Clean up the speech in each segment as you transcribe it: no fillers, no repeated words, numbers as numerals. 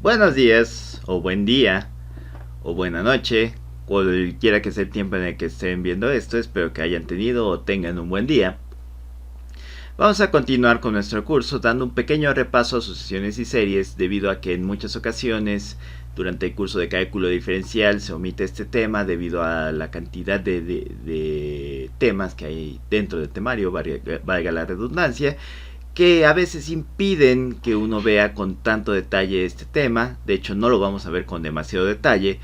Buenos días, o buen día, o buena noche, cualquiera que sea el tiempo en el que estén viendo esto. Espero que hayan tenido o tengan un buen día. Vamos a continuar con nuestro curso dando un pequeño repaso a sucesiones y series, debido a que en muchas ocasiones durante el curso de cálculo diferencial se omite este tema debido a la cantidad de temas que hay dentro del temario, valga la redundancia, que a veces impiden que uno vea con tanto detalle este tema. De hecho, no lo vamos a ver con demasiado detalle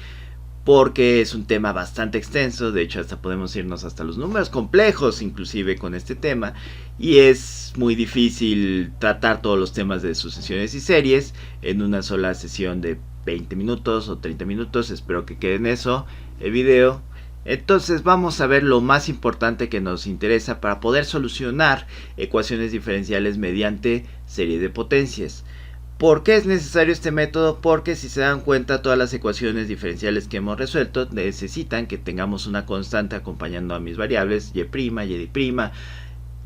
porque es un tema bastante extenso. De hecho, hasta podemos irnos hasta los números complejos inclusive con este tema, y es muy difícil tratar todos los temas de sucesiones y series en una sola sesión de 20 minutos o 30 minutos. Espero que quede en eso el video. Entonces vamos a ver lo más importante que nos interesa para poder solucionar ecuaciones diferenciales mediante serie de potencias. ¿Por qué es necesario este método? Porque si se dan cuenta, todas las ecuaciones diferenciales que hemos resuelto necesitan que tengamos una constante acompañando a mis variables, y', y',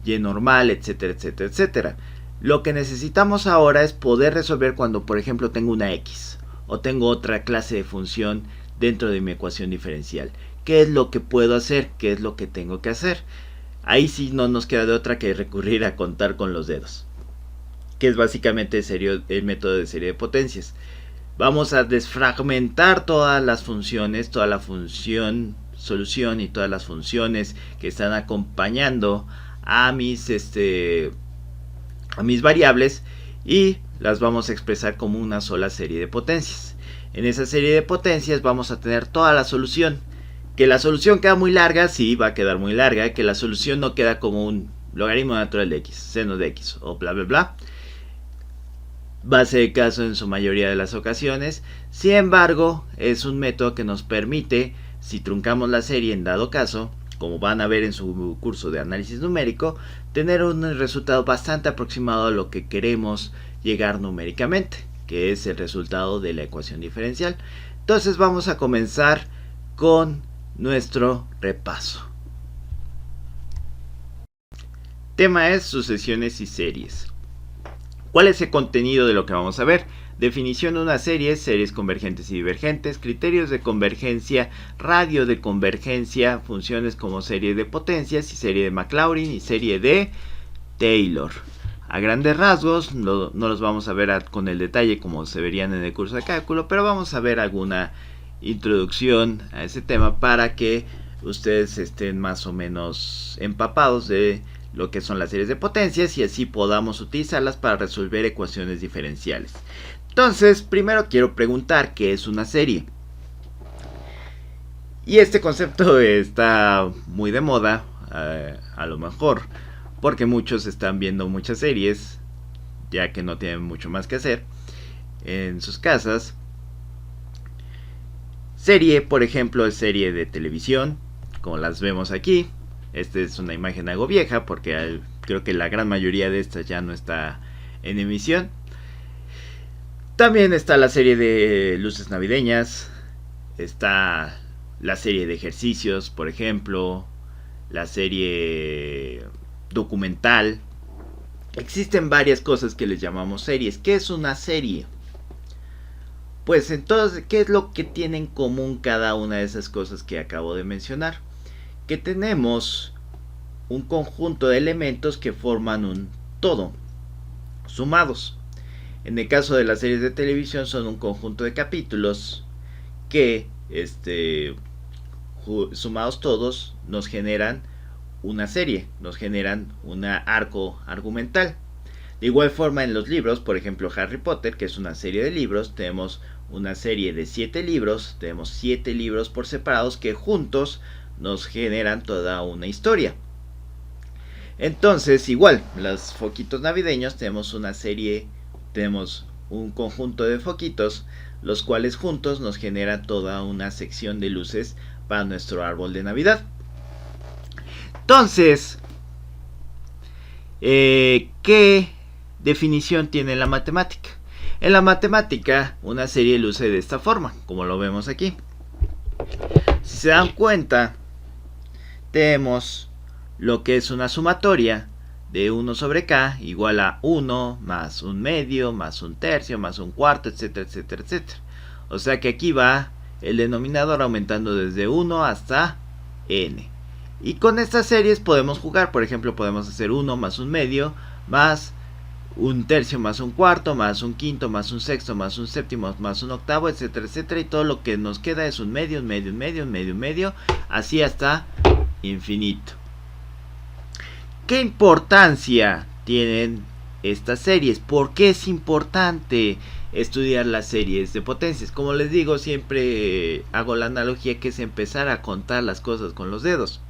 y normal, etcétera, etcétera, etcétera. Lo que necesitamos ahora es poder resolver cuando, por ejemplo, tengo una x o tengo otra clase de función dentro de mi ecuación diferencial. ¿Qué es lo que puedo hacer? ¿Qué es lo que tengo que hacer? Ahí sí no nos queda de otra que recurrir a contar con los dedos, que es básicamente el método de serie de potencias. Vamos a desfragmentar todas las funciones, toda la función solución y todas las funciones que están acompañando a mis variables, y las vamos a expresar como una sola serie de potencias. En esa serie de potencias vamos a tener toda la solución. Que la solución queda muy larga, sí, va a quedar muy larga. Que la solución no queda como un logaritmo natural de x, seno de x o bla bla bla, va a ser el caso en su mayoría de las ocasiones. Sin embargo, es un método que nos permite, si truncamos la serie en dado caso, como van a ver en su curso de análisis numérico, tener un resultado bastante aproximado a lo que queremos llegar numéricamente, que es el resultado de la ecuación diferencial. Entonces vamos a comenzar con nuestro repaso. Tema es sucesiones y series. ¿Cuál es el contenido de lo que vamos a ver? Definición de una serie, series convergentes y divergentes, criterios de convergencia, radio de convergencia, funciones como serie de potencias y serie de Maclaurin y serie de Taylor. A grandes rasgos, no los vamos a ver con el detalle como se verían en el curso de cálculo, pero vamos a ver alguna introducción a ese tema para que ustedes estén más o menos empapados de lo que son las series de potencias y así podamos utilizarlas para resolver ecuaciones diferenciales. Entonces, primero quiero preguntar qué es una serie. Y este concepto está muy de moda, a lo mejor, porque muchos están viendo muchas series, ya que no tienen mucho más que hacer en sus casas. Serie, por ejemplo, es serie de televisión, como las vemos aquí. Esta es una imagen algo vieja porque creo que la gran mayoría de estas ya no está en emisión. También está la serie de luces navideñas. Está la serie de ejercicios, por ejemplo. La serie documental. Existen varias cosas que les llamamos series. ¿Qué es una serie? Pues entonces, ¿qué es lo que tiene en común cada una de esas cosas que acabo de mencionar? Que tenemos un conjunto de elementos que forman un todo, sumados. En el caso de las series de televisión son un conjunto de capítulos que, sumados todos, nos generan una serie, nos generan un arco argumental. De igual forma en los libros, por ejemplo Harry Potter, que es una serie de libros, tenemos una serie de 7 libros, tenemos 7 libros por separados que juntos nos generan toda una historia. Entonces, igual, los foquitos navideños, tenemos una serie, tenemos un conjunto de foquitos, los cuales juntos nos generan toda una sección de luces para nuestro árbol de Navidad. Entonces, ¿qué definición tiene la matemática? En la matemática, una serie luce de esta forma, como lo vemos aquí. Si se dan cuenta, tenemos lo que es una sumatoria de 1 sobre k igual a 1 más un medio, más un tercio, más un cuarto, etcétera, etcétera, etcétera. O sea que aquí va el denominador aumentando desde 1 hasta n. Y con estas series podemos jugar, por ejemplo, podemos hacer 1 más un medio, más un tercio, más un cuarto, más un quinto, más un sexto, más un séptimo, más un octavo, etcétera, etcétera. Y todo lo que nos queda es un medio, un medio, un medio, un medio, un medio, así hasta infinito. ¿Qué importancia tienen estas series? ¿Por qué es importante estudiar las series de potencias? Como les digo, siempre hago la analogía que es empezar a contar las cosas con los dedos.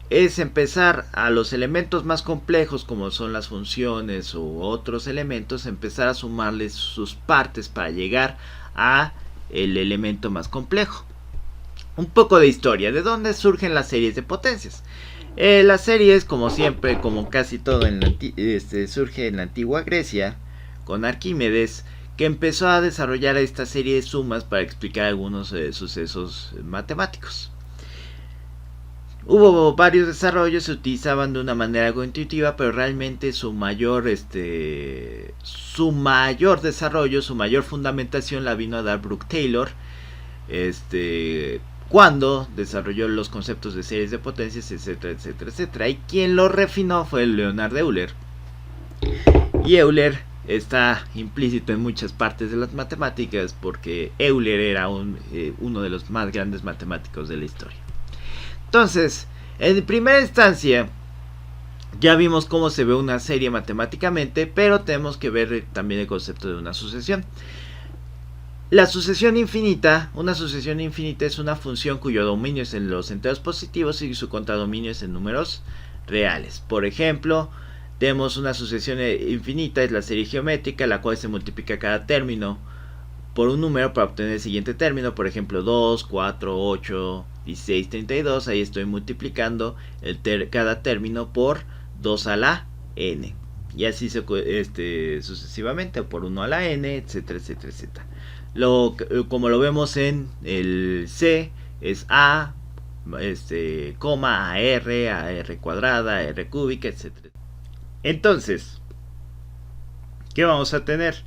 Es empezar a los elementos más complejos, como son las funciones u otros elementos, empezar a sumarles sus partes para llegar a el elemento más complejo. Un poco de historia. ¿De dónde surgen las series de potencias? Las series, como siempre, como casi todo surge en la antigua Grecia, con Arquímedes, que empezó a desarrollar esta serie de sumas para explicar algunos sucesos matemáticos. Hubo varios desarrollos, se utilizaban de una manera algo intuitiva, pero realmente su mayor desarrollo, su mayor fundamentación la vino a dar Brooke Taylor, cuando desarrolló los conceptos de series de potencias, etcétera, etcétera, etcétera. Y quien lo refinó fue Leonard Euler. Y Euler está implícito en muchas partes de las matemáticas porque Euler era uno de los más grandes matemáticos de la historia. Entonces, en primera instancia, ya vimos cómo se ve una serie matemáticamente, pero tenemos que ver también el concepto de una sucesión. La sucesión infinita, una sucesión infinita es una función cuyo dominio es en los enteros positivos y su contradominio es en números reales. Por ejemplo, tenemos una sucesión infinita, es la serie geométrica, la cual se multiplica cada término por un número para obtener el siguiente término. Por ejemplo, 2, 4, 8, 16, 32. Ahí estoy multiplicando cada término por 2 a la n. Y así sucesivamente, por 1 a la n, etcétera, etcétera, etcétera. Como lo vemos en el C, es a, coma, a r cuadrada, a r cúbica, etcétera. Entonces, ¿qué vamos a tener?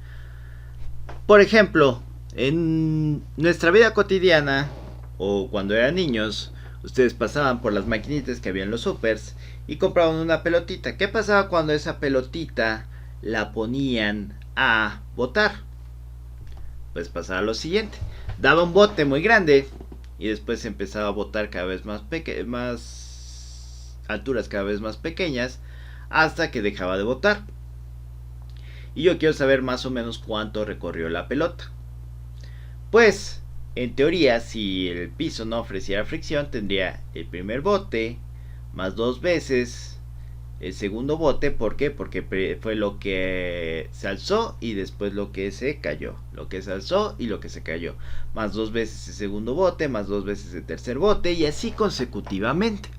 Por ejemplo, en nuestra vida cotidiana, o cuando eran niños, ustedes pasaban por las maquinitas que había en los supers y compraban una pelotita. ¿Qué pasaba cuando esa pelotita la ponían a botar? Pues pasaba lo siguiente: daba un bote muy grande y después empezaba a botar cada vez más alturas cada vez más pequeñas hasta que dejaba de botar. Y yo quiero saber más o menos cuánto recorrió la pelota. Pues, en teoría, si el piso no ofreciera fricción, tendría el primer bote más 2 veces el segundo bote. ¿Por qué? Porque fue lo que se alzó y después lo que se cayó. Lo que se alzó y lo que se cayó. Más 2 veces el segundo bote, más 2 veces el tercer bote y así consecutivamente.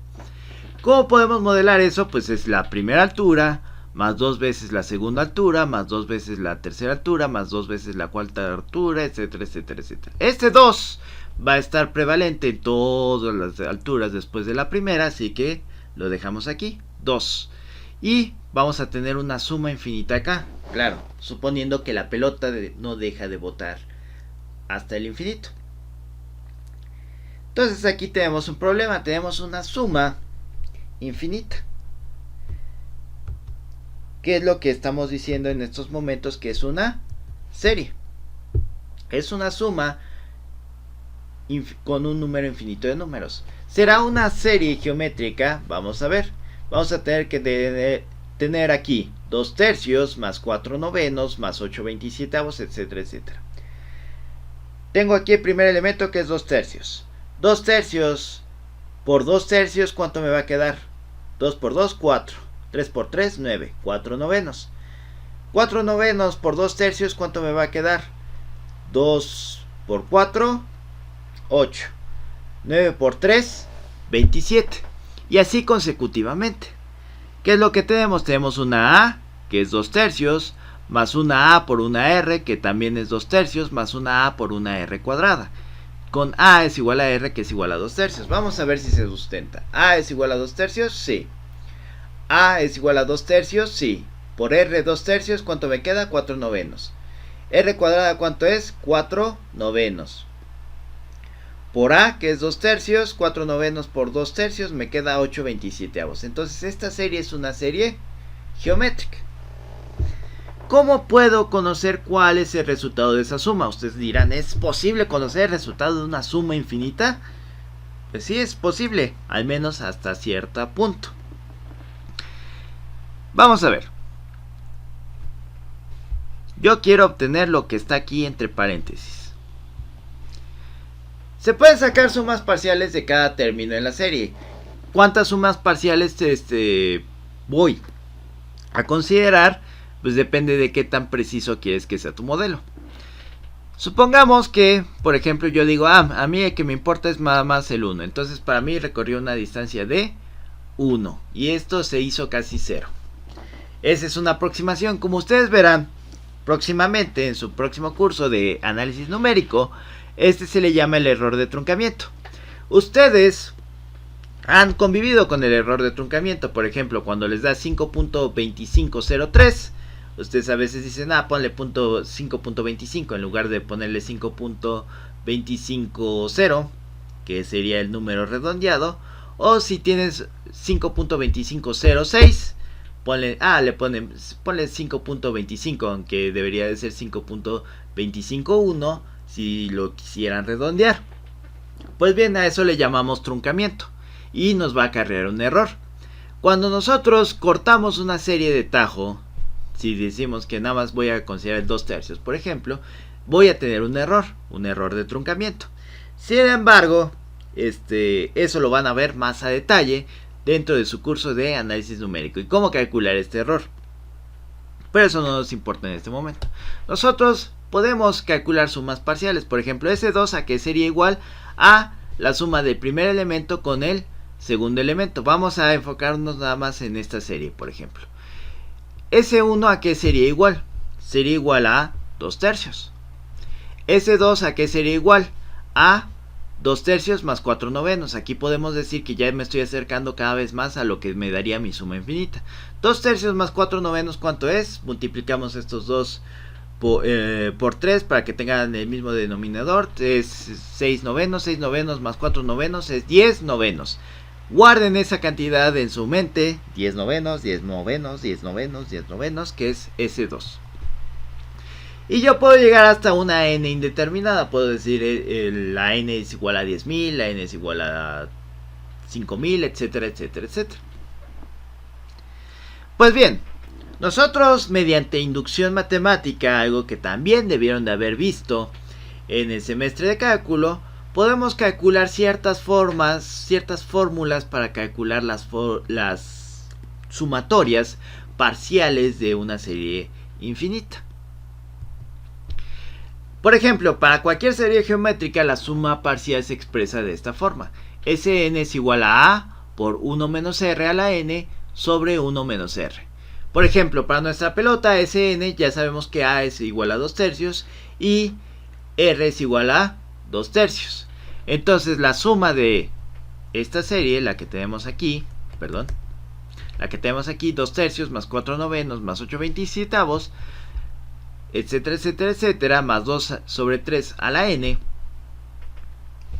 ¿Cómo podemos modelar eso? Pues es la primera altura, más 2 veces la segunda altura, más 2 veces la tercera altura, más 2 veces la cuarta altura, etcétera, etcétera, etcétera. Este 2 va a estar prevalente en todas las alturas después de la primera, así que lo dejamos aquí, 2. Y vamos a tener una suma infinita acá, claro, suponiendo que la pelota no deja de botar hasta el infinito. Entonces aquí tenemos un problema, tenemos una suma infinita. ¿Qué es lo que estamos diciendo en estos momentos? Que es una serie. Es una suma con un número infinito de números. ¿Será una serie geométrica? Vamos a ver. Vamos a tener que tener aquí 2 tercios más 4 novenos más 8 27avos, etcétera, etcétera. Tengo aquí el primer elemento que es 2 tercios. 2 tercios por 2 tercios, ¿cuánto me va a quedar? 2 por 2, 4. 3 por 3, 9. 4 novenos. 4 novenos por 2 tercios, ¿cuánto me va a quedar? 2 por 4, 8. 9 por 3, 27. Y así consecutivamente. ¿Qué es lo que tenemos? Tenemos una A, que es 2 tercios, más una A por una R, que también es 2 tercios, más una A por una R cuadrada. Con A es igual a R, que es igual a 2 tercios. Vamos a ver si se sustenta. ¿A es igual a 2 tercios? Sí. A es igual a 2 tercios, sí. Por R 2 tercios, ¿cuánto me queda? 4 novenos. R cuadrada, ¿cuánto es? 4 novenos. Por A, que es 2 tercios, 4 novenos por 2 tercios, me queda 8/27. Entonces esta serie es una serie geométrica. ¿Cómo puedo conocer cuál es el resultado de esa suma? Ustedes dirán, ¿es posible conocer el resultado de una suma infinita? Pues sí, es posible, al menos hasta cierto punto. Vamos a ver. Yo quiero obtener lo que está aquí entre paréntesis. Se pueden sacar sumas parciales de cada término en la serie. ¿Cuántas sumas parciales voy a considerar? Pues depende de qué tan preciso quieres que sea tu modelo. Supongamos que, por ejemplo, yo digo, a mí el que me importa es nada más el 1. Entonces para mí recorrió una distancia de 1. Y esto se hizo casi 0. Esa es una aproximación. Como ustedes verán próximamente en su próximo curso de análisis numérico, este se le llama el error de truncamiento. Ustedes han convivido con el error de truncamiento. Por ejemplo, cuando les da 5.2503, ustedes a veces dicen, ponle 5.25 en lugar de ponerle 5.250, que sería el número redondeado. O si tienes 5.2506, ponle 5.25, aunque debería de ser 5.251 si lo quisieran redondear. Pues bien, a eso le llamamos truncamiento y nos va a acarrear un error. Cuando nosotros cortamos una serie de tajo, si decimos que nada más voy a considerar 2 tercios, por ejemplo, voy a tener un error de truncamiento. Sin embargo, eso lo van a ver más a detalle dentro de su curso de análisis numérico y cómo calcular este error. Pero eso no nos importa en este momento. Nosotros podemos calcular sumas parciales. Por ejemplo, S2 a qué sería igual a la suma del primer elemento con el segundo elemento. Vamos a enfocarnos nada más en esta serie, por ejemplo. S1 a qué sería igual? Sería igual a 2 tercios. S2 a qué sería igual? A 2 tercios más 4 novenos. Aquí podemos decir que ya me estoy acercando cada vez más a lo que me daría mi suma infinita. 2 tercios más 4 novenos, ¿cuánto es? Multiplicamos estos dos por 3 para que tengan el mismo denominador. Es 6 novenos. 6 novenos más 4 novenos es 10 novenos. Guarden esa cantidad en su mente. 10 novenos, 10 novenos, 10 novenos, 10 novenos, que es S2. Y yo puedo llegar hasta una n indeterminada. Puedo decir la n es igual a 10.000, la n es igual a 5.000, etcétera, etcétera, etcétera. Pues bien, nosotros mediante inducción matemática, algo que también debieron de haber visto en el semestre de cálculo, podemos calcular ciertas fórmulas para calcular las sumatorias parciales de una serie infinita. Por ejemplo, para cualquier serie geométrica la suma parcial se expresa de esta forma. Sn es igual a por 1 menos r a la n sobre 1 menos r. Por ejemplo, para nuestra pelota Sn ya sabemos que a es igual a 2 tercios y r es igual a 2 tercios. Entonces la suma de esta serie, la que tenemos aquí, 2 tercios más 4 novenos más 8/27, etcétera, etcétera, etcétera, más 2 sobre 3 a la n,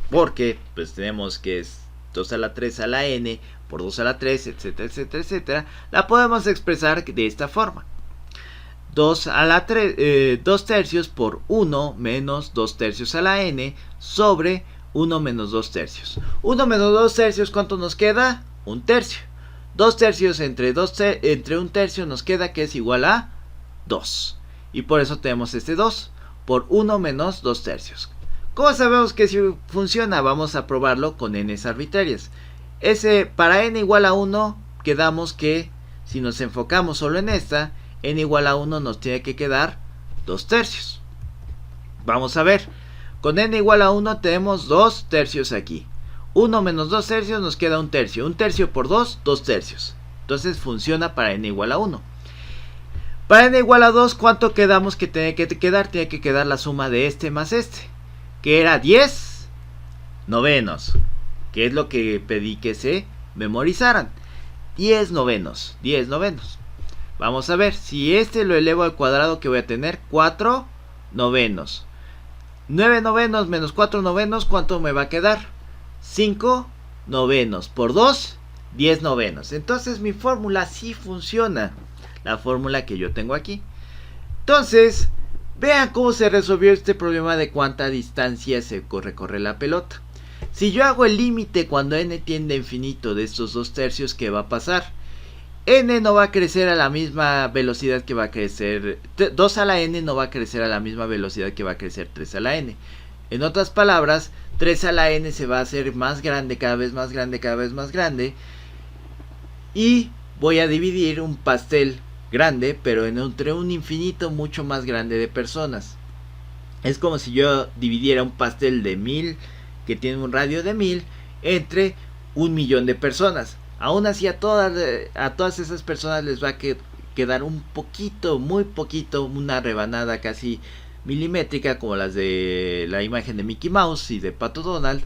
porque pues tenemos que es 2 a la 3 a la n por 2 a la 3, etcétera, etcétera, etcétera, la podemos expresar de esta forma. 2 tercios por 1 menos 2 tercios a la n sobre 1 menos 2 tercios. 1 menos 2 tercios, ¿cuánto nos queda? 1 tercio. 2 tercios entre 1 tercio nos queda que es igual a 2. Y por eso tenemos este 2 por 1 menos 2 tercios. ¿Cómo sabemos que si funciona? Vamos a probarlo con n's arbitrarias. Para n igual a 1, quedamos que si nos enfocamos solo en esta, n igual a 1 nos tiene que quedar 2 tercios. Vamos a ver. Con n igual a 1 tenemos 2 tercios aquí. 1 menos 2 tercios nos queda 1 tercio. 1 tercio por 2, 2 tercios. Entonces funciona para n igual a 1. Para n igual a 2, ¿cuánto quedamos que tiene que quedar? Tiene que quedar la suma de este más este, que era 10 novenos, que es lo que pedí que se memorizaran. 10 novenos. 10 novenos. Vamos a ver, si este lo elevo al cuadrado, que voy a tener 4 novenos. 9 novenos menos 4 novenos, ¿cuánto me va a quedar? 5 novenos por 2, 10 novenos. Entonces mi fórmula sí funciona, la fórmula que yo tengo aquí. Entonces, vean cómo se resolvió este problema de cuánta distancia se recorre la pelota. Si yo hago el límite cuando n tiende a infinito de estos 2/3, ¿qué va a pasar? N no va a crecer a la misma velocidad que va a crecer 2 a la n, no va a crecer a la misma velocidad que va a crecer 3 a la n. En otras palabras, 3 a la n se va a hacer más grande, cada vez más grande, cada vez más grande. Y voy a dividir un pastel grande, pero entre un infinito mucho más grande de personas. Es como si yo dividiera un pastel de 1000, que tiene un radio de 1000, entre 1.000.000 de personas. Aún así a todas esas personas les va a quedar un poquito, muy poquito, una rebanada casi milimétrica, como las de la imagen de Mickey Mouse y de Pato Donald,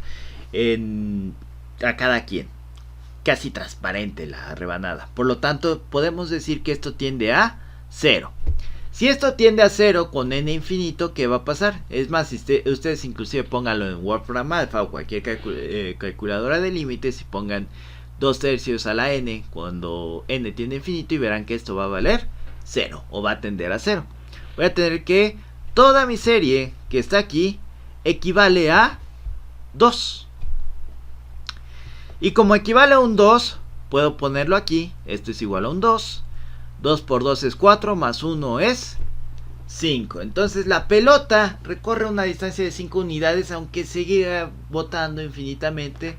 a cada quien. Casi transparente la rebanada. Por lo tanto, podemos decir que esto tiende a 0. Si esto tiende a 0 con n infinito, ¿qué va a pasar? Es más, si ustedes inclusive pónganlo en Wolfram Alpha o cualquier calculadora de límites y pongan 2/3 a la n cuando n tiende a infinito, y verán que esto va a valer 0 o va a tender a 0. Voy a tener que toda mi serie que está aquí equivale a 2. Y como equivale a un 2, puedo ponerlo aquí. Esto es igual a un 2. 2 por 2 es 4, más 1 es 5. Entonces la pelota recorre una distancia de 5 unidades, aunque siga botando infinitamente.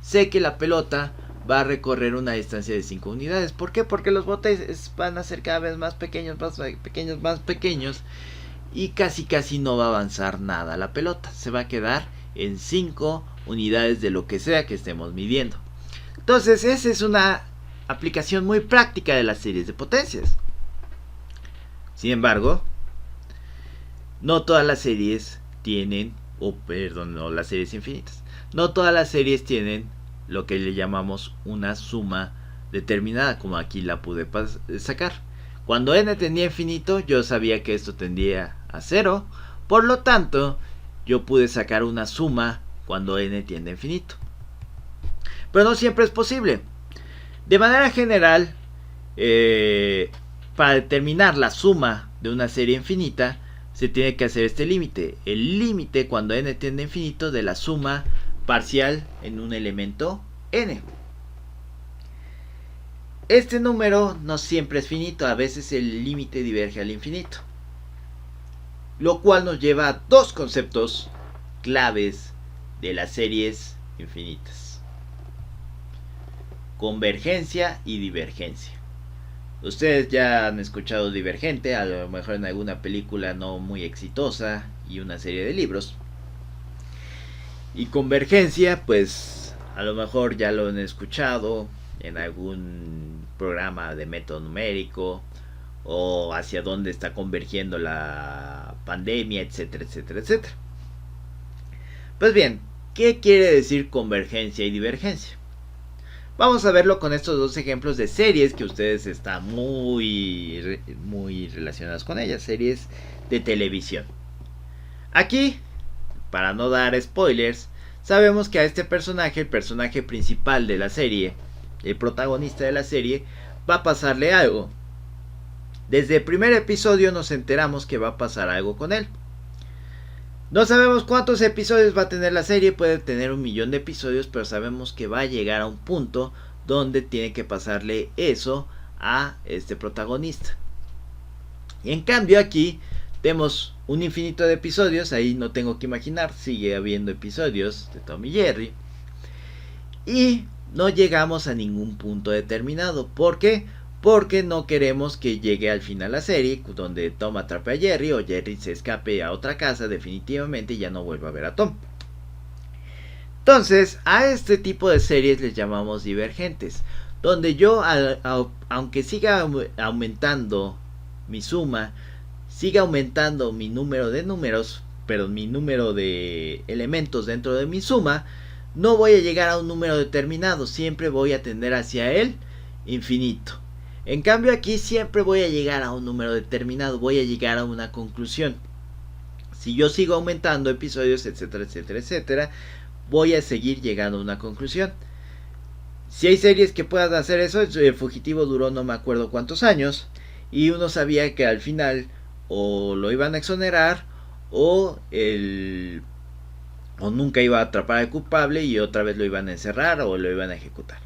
Sé que la pelota va a recorrer una distancia de 5 unidades. ¿Por qué? Porque los botes van a ser cada vez más pequeños, más pequeños, más pequeños. Y casi no va a avanzar nada la pelota. Se va a quedar en 5 unidades de lo que sea que estemos midiendo. Entonces esa es una aplicación muy práctica de las series de potencias. Sin embargo, no todas las series tienen, no las series infinitas, no todas las series tienen lo que le llamamos una suma determinada, como aquí la pude sacar. Cuando n tenía infinito, yo sabía que esto tendía a 0, por lo tanto yo pude sacar una suma cuando n tiende a infinito. Pero no siempre es posible. De manera general, para determinar la suma de una serie infinita, se tiene que hacer este límite. El límite cuando n tiende a infinito de la suma parcial en un elemento n. Este número no siempre es finito, a veces el límite diverge al infinito. Lo cual nos lleva a dos conceptos claves de las series infinitas: convergencia y divergencia. Ustedes ya han escuchado Divergente, a lo mejor en alguna película no muy exitosa y una serie de libros. Y convergencia, pues a lo mejor ya lo han escuchado en algún programa de método numérico, o hacia dónde está convergiendo la pandemia, etcétera, etcétera, etcétera. Pues bien, ¿qué quiere decir convergencia y divergencia? Vamos a verlo con estos dos ejemplos de series que ustedes están muy relacionadas con ellas, series de televisión. Aquí, para no dar spoilers, sabemos que a este personaje, el personaje principal de la serie, el protagonista de la serie, va a pasarle algo. Desde el primer episodio nos enteramos que va a pasar algo con él. No sabemos cuántos episodios va a tener la serie, puede tener 1.000.000 de episodios, pero sabemos que va a llegar a un punto donde tiene que pasarle eso a este protagonista. Y en cambio aquí tenemos un infinito de episodios, ahí no tengo que imaginar, sigue habiendo episodios de Tom y Jerry. Y no llegamos a ningún punto determinado. ¿Por qué? Porque no queremos que llegue al final la serie donde Tom atrape a Jerry o Jerry se escape a otra casa definitivamente y ya no vuelva a ver a Tom. Entonces a este tipo de series les llamamos divergentes, donde yo aunque siga aumentando mi suma, siga aumentando mi número de números, pero mi número de elementos dentro de mi suma, no voy a llegar a un número determinado, siempre voy a tender hacia el infinito. En cambio aquí siempre voy a llegar a un número determinado, voy a llegar a una conclusión. Si yo sigo aumentando episodios, etcétera, etcétera, etcétera, voy a seguir llegando a una conclusión. Si hay series que puedan hacer eso, el Fugitivo duró no me acuerdo cuántos años, y uno sabía que al final o lo iban a exonerar o nunca iba a atrapar al culpable y otra vez lo iban a encerrar o lo iban a ejecutar.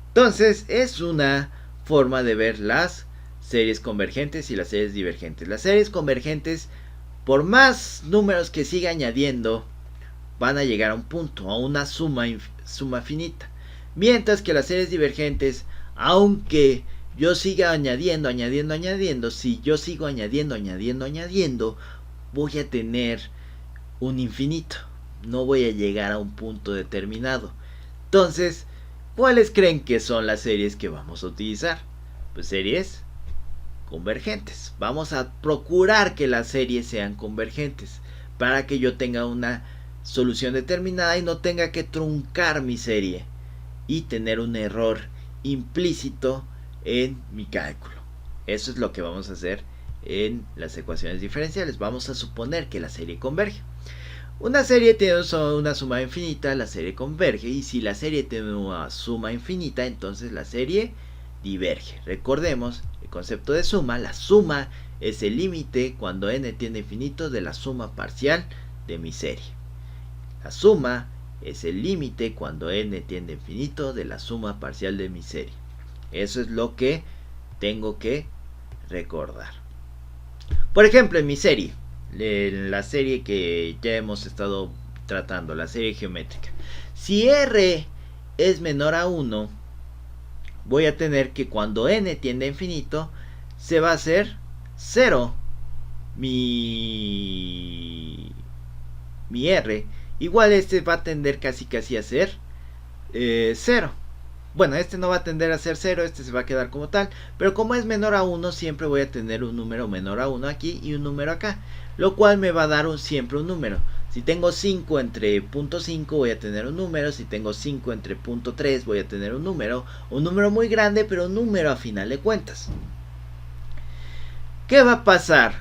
Entonces es una forma de ver las series convergentes y las series divergentes. Las series convergentes, por más números que siga añadiendo, van a llegar a un punto, a una suma finita. Mientras que las series divergentes, aunque yo siga añadiendo, si yo sigo añadiendo, voy a tener un infinito. No voy a llegar a un punto determinado. Entonces, ¿cuáles creen que son las series que vamos a utilizar? Pues series convergentes. Vamos a procurar que las series sean convergentes para que yo tenga una solución determinada y no tenga que truncar mi serie y tener un error implícito en mi cálculo. Eso es lo que vamos a hacer en las ecuaciones diferenciales. Vamos a suponer que la serie converge. Una serie tiene una suma infinita, la serie converge, y si la serie tiene una suma infinita, entonces la serie diverge. Recordemos el concepto de suma. La suma es el límite cuando n tiende a infinito de la suma parcial de mi serie. La suma es el límite cuando n tiende a infinito de la suma parcial de mi serie. Eso es lo que tengo que recordar. Por ejemplo, en mi serie, la serie que ya hemos estado tratando, la serie geométrica, si r es menor a 1, voy a tener que cuando n tiende a infinito, se va a hacer 0 mi r. Igual este va a tender casi a ser 0. Bueno, este no va a tender a ser 0, este se va a quedar como tal, pero como es menor a 1, siempre voy a tener un número menor a 1 aquí y un número acá, lo cual me va a dar siempre un número. Si tengo 5 entre 0.5 voy a tener un número, si tengo 5 entre 0.3 voy a tener un número muy grande, pero un número a final de cuentas. ¿Qué va a pasar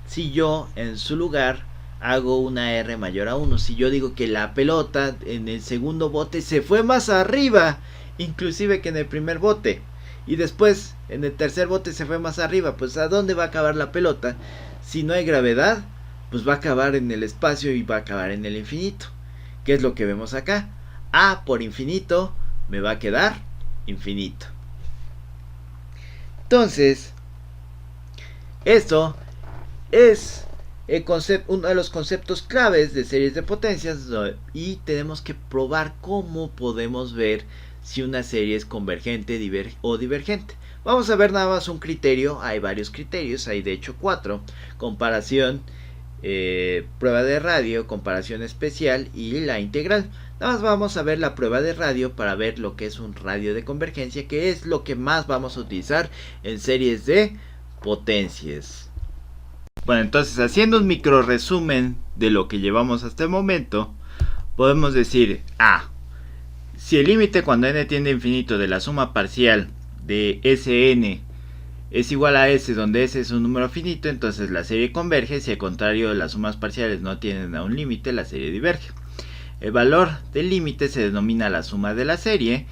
si yo en su lugar hago una r mayor a 1? Si yo digo que la pelota en el segundo bote se fue más arriba, inclusive que en el primer bote, y después en el tercer bote se fue más arriba, pues ¿a dónde va a acabar la pelota? Si no hay gravedad, pues va a acabar en el espacio y va a acabar en el infinito. ¿Qué es lo que vemos acá? A por infinito me va a quedar infinito. Entonces, esto es uno de los conceptos claves de series de potencias, y tenemos que probar cómo podemos ver si una serie es convergente o divergente. Vamos a ver nada más un criterio. Hay varios criterios, hay de hecho 4: comparación, prueba de radio, comparación especial y la integral. Nada más vamos a ver la prueba de radio para ver lo que es un radio de convergencia, que es lo que más vamos a utilizar en series de potencias. Bueno, entonces, haciendo un micro resumen de lo que llevamos hasta el momento, podemos decir: si el límite cuando n tiende a infinito de la suma parcial de Sn es igual a S, donde S es un número finito, entonces la serie converge. Si al contrario las sumas parciales no tienden a un límite, la serie diverge. El valor del límite se denomina la suma de la serie,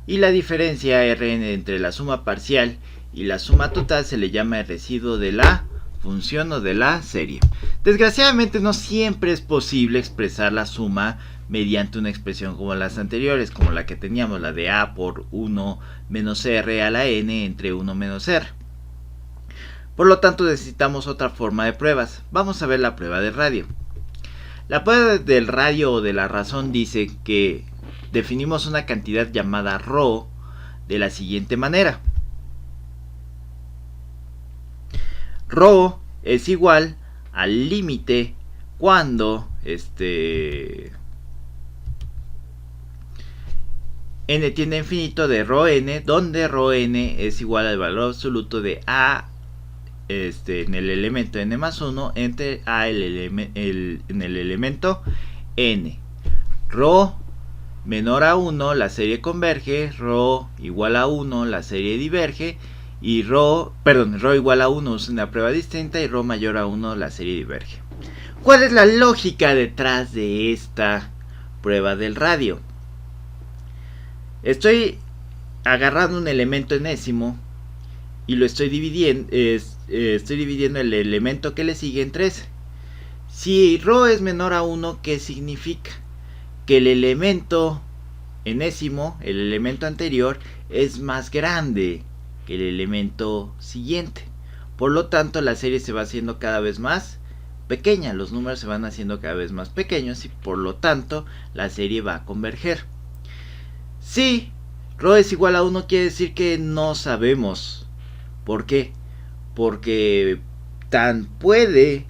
y la diferencia Rn entre la suma parcial y la suma total se le llama el residuo de la función o de la serie. Desgraciadamente no siempre es posible expresar la suma mediante una expresión como las anteriores, como la que teníamos, la de a por 1 menos r a la n entre 1 menos r. Por lo tanto necesitamos otra forma de pruebas. Vamos a ver la prueba de radio. La prueba del radio o de la razón dice que definimos una cantidad llamada ρ de la siguiente manera: ρ es igual al límite cuando n tiende a infinito de ρn, donde ρn es igual al valor absoluto de a en el elemento n más 1 entre a en el elemento n. Ρ menor a 1 la serie converge, ρ igual a 1 la serie diverge, y ρ igual a 1 es una prueba distinta y ρ mayor a 1 la serie diverge. ¿Cuál es la lógica detrás de esta prueba del radio? Estoy agarrando un elemento enésimo y lo estoy dividiendo, el elemento que le sigue en 13. Si ρ es menor a 1, ¿qué significa? Que el elemento enésimo, el elemento anterior, es más grande que el elemento siguiente. Por lo tanto, la serie se va haciendo cada vez más pequeña, los números se van haciendo cada vez más pequeños y por lo tanto la serie va a converger. Si ρ es igual a 1, quiere decir que no sabemos. ¿Por qué? Porque tan puede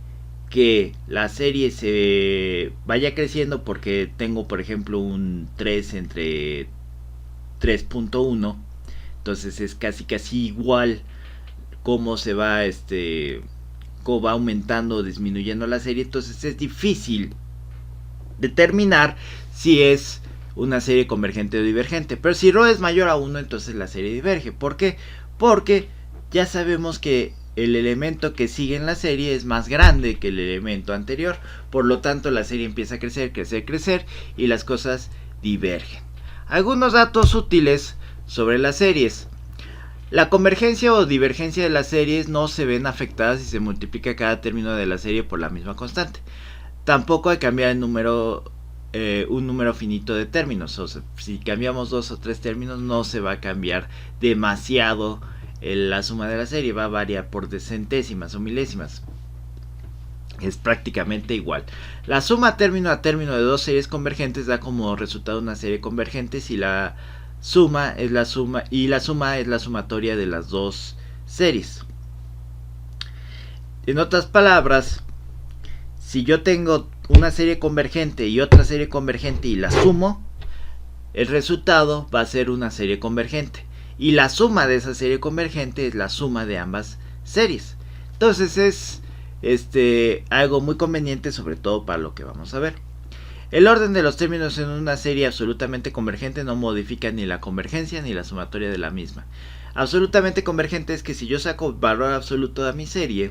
que la serie se vaya creciendo porque tengo por ejemplo un 3 entre 3.1, entonces es casi igual cómo se va cómo va aumentando o disminuyendo la serie. Entonces es difícil determinar si es una serie convergente o divergente. Pero si ρ es mayor a 1, entonces la serie diverge. ¿Por qué? Porque ya sabemos que el elemento que sigue en la serie es más grande que el elemento anterior. Por lo tanto, la serie empieza a crecer y las cosas divergen. Algunos datos útiles sobre las series. La convergencia o divergencia de las series no se ven afectadas si se multiplica cada término de la serie por la misma constante. Tampoco hay que cambiar el número, un número finito de términos. O sea, si cambiamos 2 o 3 términos no se va a cambiar demasiado la suma de la serie, va a variar por centésimas o milésimas. Es prácticamente igual. La suma término a término de dos series convergentes da como resultado una serie convergente si la suma es la sumatoria de las dos series. En otras palabras, si yo tengo una serie convergente y otra serie convergente y la sumo, el resultado va a ser una serie convergente. Y la suma de esa serie convergente es la suma de ambas series. Entonces es algo muy conveniente, sobre todo para lo que vamos a ver. El orden de los términos en una serie absolutamente convergente no modifica ni la convergencia ni la sumatoria de la misma. Absolutamente convergente es que si yo saco valor absoluto a mi serie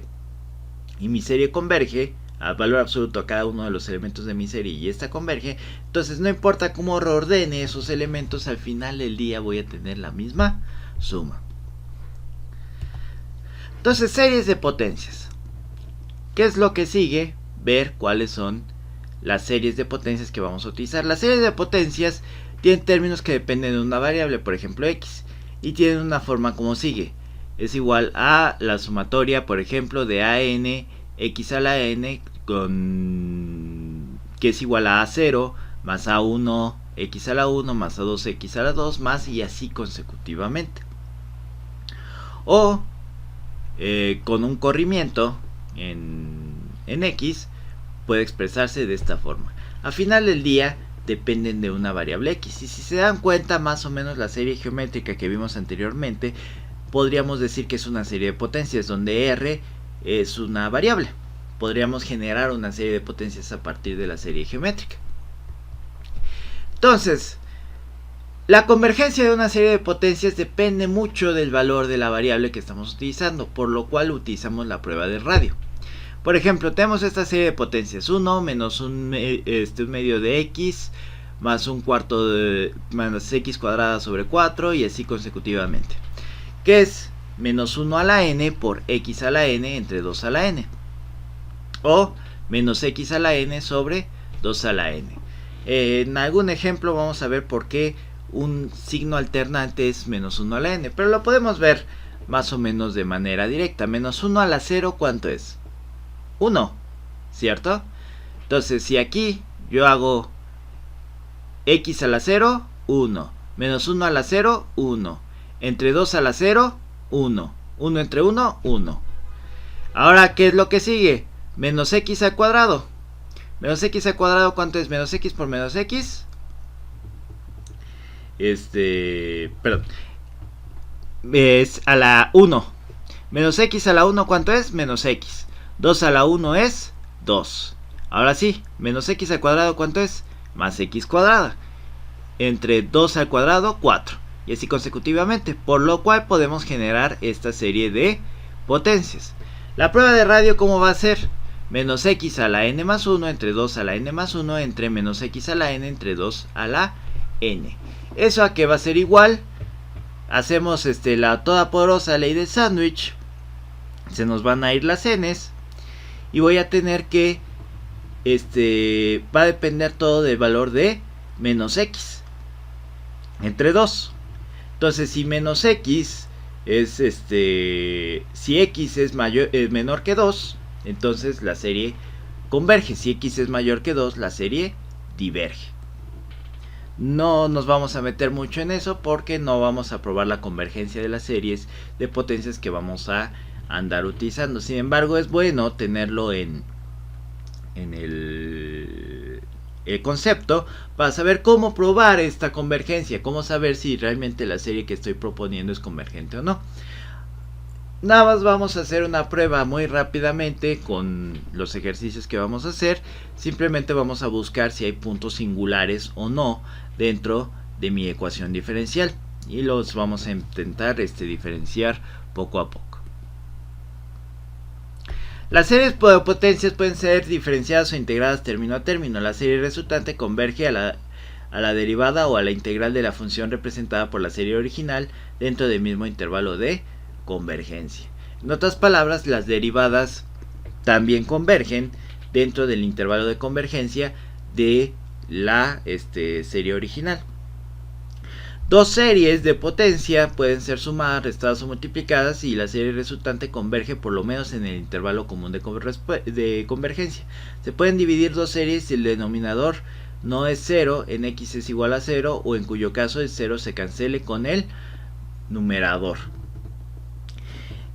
y mi serie converge al valor absoluto a cada uno de los elementos de mi serie y esta converge, entonces no importa cómo reordene esos elementos, al final del día voy a tener la misma suma. Entonces, series de potencias. ¿Qué es lo que sigue? Ver cuáles son las series de potencias que vamos a utilizar. Las series de potencias tienen términos que dependen de una variable, por ejemplo x, y tienen una forma como sigue. Es igual a la sumatoria, por ejemplo, de an x a la n, que es igual a a0 más a1 x a la 1 más a2 x a la 2 más y así consecutivamente. O con un corrimiento en x puede expresarse de esta forma. Al final del día dependen de una variable x, y si se dan cuenta, más o menos la serie geométrica que vimos anteriormente podríamos decir que es una serie de potencias donde r es una variable. Podríamos generar una serie de potencias a partir de la serie geométrica. Entonces, la convergencia de una serie de potencias depende mucho del valor de la variable que estamos utilizando, por lo cual utilizamos la prueba de radio. Por ejemplo, tenemos esta serie de potencias: 1 menos un medio de x más un cuarto de menos x cuadrada sobre 4 y así consecutivamente, que es menos 1 a la n por x a la n entre 2 a la n, o menos x a la n sobre 2 a la n. En algún ejemplo vamos a ver por qué un signo alternante es menos 1 a la n, pero lo podemos ver más o menos de manera directa. Menos 1 a la 0, ¿cuánto es? 1, ¿cierto? Entonces, si aquí yo hago x a la 0, 1, menos 1 a la 0, 1, entre 2 a la 0, 1, 1 entre 1, 1. Ahora, ¿qué es lo que sigue? Menos x al cuadrado. Menos x al cuadrado, ¿cuánto es? Menos x por menos x. Perdón. Es a la 1. Menos x a la 1, ¿cuánto es? Menos x. 2 a la 1 es 2. Ahora sí, menos x al cuadrado, ¿cuánto es? Más x cuadrada. entre 2 al cuadrado, 4. Y así consecutivamente, por lo cual podemos generar esta serie de potencias. La prueba de radio, ¿cómo va a ser? Menos x a la n más 1 entre 2 a la n más 1 entre menos x a la n entre 2 a la n. ¿Eso a qué va a ser igual? Hacemos la todopoderosa ley del sándwich. Se nos van a ir las n's. Y voy a tener que va a depender todo del valor de menos x entre 2. Entonces si menos x es si x es menor que 2, entonces la serie converge. Si x es mayor que 2, la serie diverge. No nos vamos a meter mucho en eso porque no vamos a probar la convergencia de las series de potencias que vamos a andar utilizando. Sin embargo, es bueno tenerlo en el concepto para saber cómo probar esta convergencia, cómo saber si realmente la serie que estoy proponiendo es convergente o no. Nada más vamos a hacer una prueba muy rápidamente con los ejercicios que vamos a hacer. Simplemente vamos a buscar si hay puntos singulares o no dentro de mi ecuación diferencial y los vamos a intentar diferenciar poco a poco. Las series de potencias pueden ser diferenciadas o integradas término a término. La serie resultante converge a la derivada o a la integral de la función representada por la serie original dentro del mismo intervalo de convergencia. En otras palabras, las derivadas también convergen dentro del intervalo de convergencia de la serie original. Dos series de potencia pueden ser sumadas, restadas o multiplicadas y la serie resultante converge por lo menos en el intervalo común de convergencia. Se pueden dividir dos series si el denominador no es 0, en x es igual a 0 o en cuyo caso el 0 se cancele con el numerador.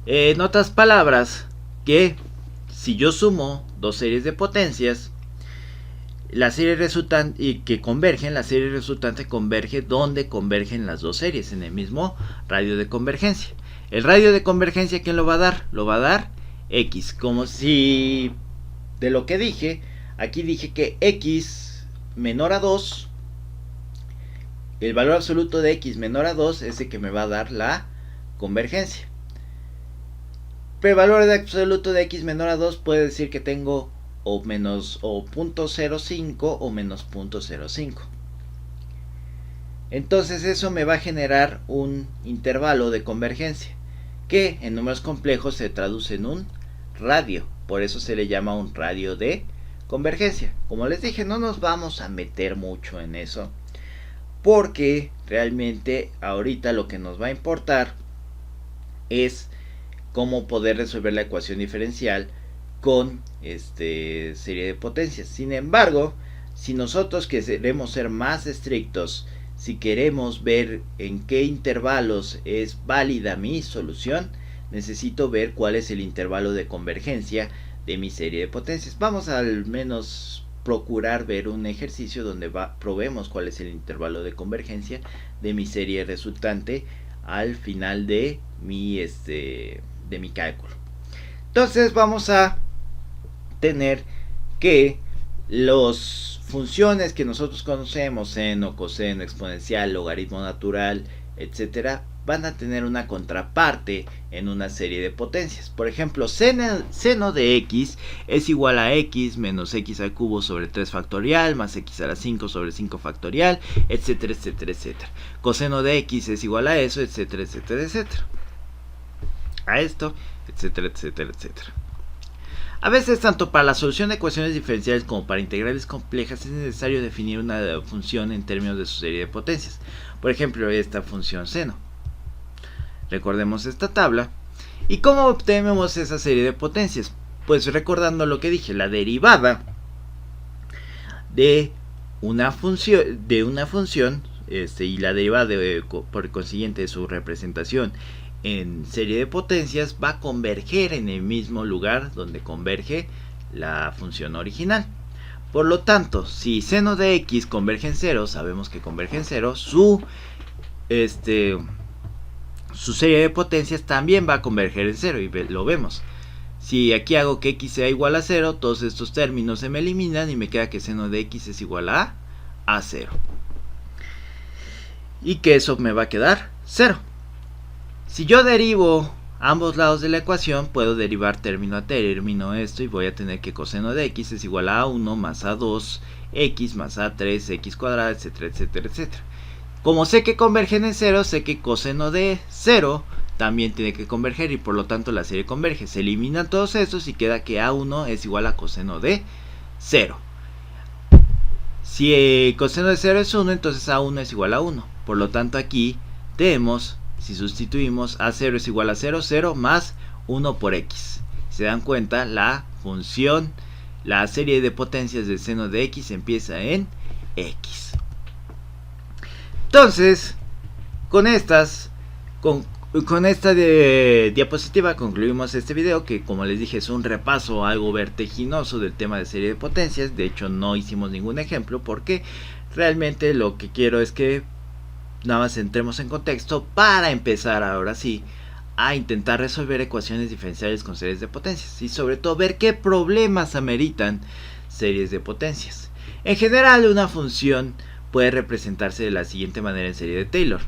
En otras palabras, que si yo sumo dos series de potencias, la serie resultante y que convergen, la serie resultante converge donde convergen las dos series, en el mismo radio de convergencia. El radio de convergencia, ¿quién lo va a dar? Lo va a dar x. Como si de lo que dije, aquí dije que x menor a 2, el valor absoluto de x menor a 2 es el que me va a dar la convergencia. Pero el valor absoluto de x menor a 2 puede decir que tengo o menos o 0.05 o menos 0.05. Entonces eso me va a generar un intervalo de convergencia que en números complejos se traduce en un radio. Por eso se le llama un radio de convergencia. Como les dije, no nos vamos a meter mucho en eso porque realmente ahorita lo que nos va a importar es cómo poder resolver la ecuación diferencial con serie de potencias. Sin embargo, si nosotros queremos ser más estrictos, si queremos ver en qué intervalos es válida mi solución, necesito ver cuál es el intervalo de convergencia de mi serie de potencias. Vamos al menos procurar ver un ejercicio donde probemos cuál es el intervalo de convergencia de mi serie resultante al final de mi cálculo. Entonces vamos a tener que las funciones que nosotros conocemos, seno, coseno, exponencial, logaritmo natural, etcétera, van a tener una contraparte en una serie de potencias. Por ejemplo, seno de x es igual a x menos x al cubo sobre 3 factorial más x a la 5 sobre 5 factorial, etcétera, etcétera, etcétera. Coseno de x es igual a eso, etcétera, etcétera, etcétera. A esto, etcétera, etcétera, etcétera. A veces, tanto para la solución de ecuaciones diferenciales como para integrales complejas, es necesario definir una función en términos de su serie de potencias. Por ejemplo, esta función seno. Recordemos esta tabla. ¿Y cómo obtenemos esa serie de potencias? Pues recordando lo que dije, la derivada de una función, y la derivada por consiguiente de su representación en serie de potencias va a converger en el mismo lugar donde converge la función original. Por lo tanto, si seno de x converge en 0, sabemos que converge en 0, su serie de potencias también va a converger en 0 y lo vemos. Si aquí hago que x sea igual a 0, todos estos términos se me eliminan y me queda que seno de x es igual a 0. y que eso me va a quedar 0. Si yo derivo ambos lados de la ecuación, puedo derivar término a término esto, y voy a tener que coseno de x es igual a A1 más A2 x más A3 x cuadrada, etcétera, etcétera, etcétera. Como sé que convergen en 0, sé que coseno de 0 también tiene que converger, y por lo tanto la serie converge. Se eliminan todos estos y queda que A1 es igual a coseno de 0. Si coseno de 0 es 1, entonces A1 es igual a 1. Por lo tanto aquí tenemos, si sustituimos, A0 es igual a 0, 0 más 1 por x. Si se dan cuenta, la función, la serie de potencias del seno de x empieza en x. Entonces, con esta diapositiva concluimos este video, que como les dije es un repaso algo vertiginoso del tema de serie de potencias. De hecho no hicimos ningún ejemplo porque realmente lo que quiero es que nada más entremos en contexto para empezar ahora sí a intentar resolver ecuaciones diferenciales con series de potencias, y sobre todo ver qué problemas ameritan series de potencias. En general, una función puede representarse de la siguiente manera en serie de Taylor.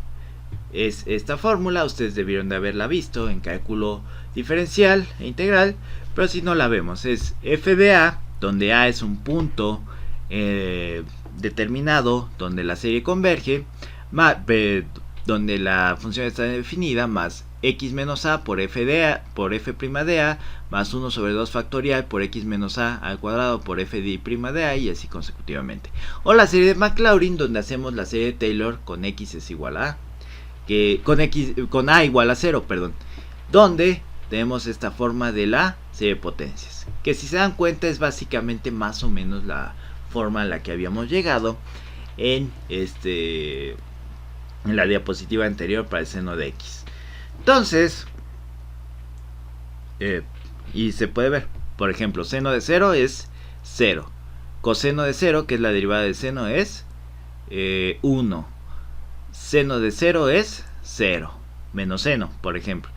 Es esta fórmula, ustedes debieron de haberla visto en cálculo diferencial e integral, pero si no la vemos, es f de a, donde a es un punto determinado donde la serie converge, donde la función está definida, más x menos a por f de a, por f' de a, más 1 sobre 2 factorial por x menos a al cuadrado por f de a, y así consecutivamente. O la serie de Maclaurin, donde hacemos la serie de Taylor con x es igual a con a igual a 0, perdón, donde tenemos esta forma de la serie de potencias, que si se dan cuenta es básicamente más o menos la forma a la que habíamos llegado en la diapositiva anterior para el seno de x. Entonces, y se puede ver, por ejemplo, seno de 0 es 0, coseno de 0, que es la derivada del seno, es 1, seno de 0 es 0, menos seno, por ejemplo,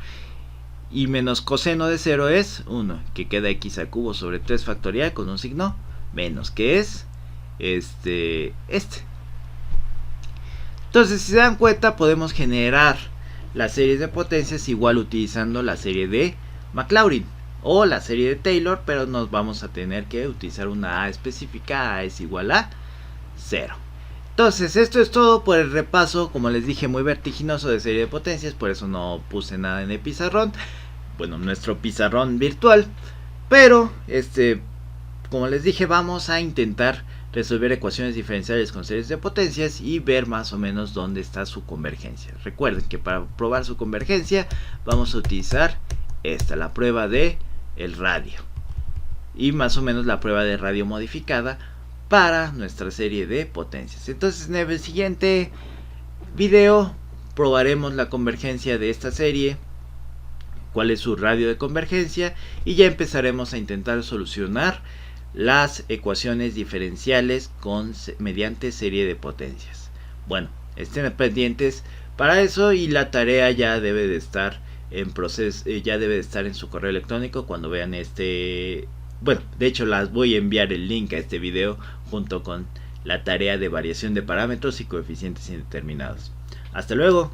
y menos coseno de 0 es 1, que queda x al cubo sobre 3 factorial con un signo menos, que es Entonces, si se dan cuenta, podemos generar las series de potencias igual utilizando la serie de Maclaurin o la serie de Taylor, pero nos vamos a tener que utilizar una a específica. A es igual a 0. Entonces, esto es todo por el repaso, como les dije, muy vertiginoso de serie de potencias, por eso no puse nada en el pizarrón, bueno, nuestro pizarrón virtual, pero como les dije, vamos a intentar resolver ecuaciones diferenciales con series de potencias y ver más o menos dónde está su convergencia. Recuerden que para probar su convergencia vamos a utilizar la prueba de el radio, y más o menos la prueba de radio modificada para nuestra serie de potencias. Entonces, en el siguiente video probaremos la convergencia de esta serie, cuál es su radio de convergencia, y ya empezaremos a intentar solucionar las ecuaciones diferenciales mediante serie de potencias. Bueno, estén pendientes para eso, y la tarea ya debe de estar en proceso, ya debe de estar en su correo electrónico cuando vean bueno, de hecho las voy a enviar el link a este video junto con la tarea de variación de parámetros y coeficientes indeterminados. Hasta luego.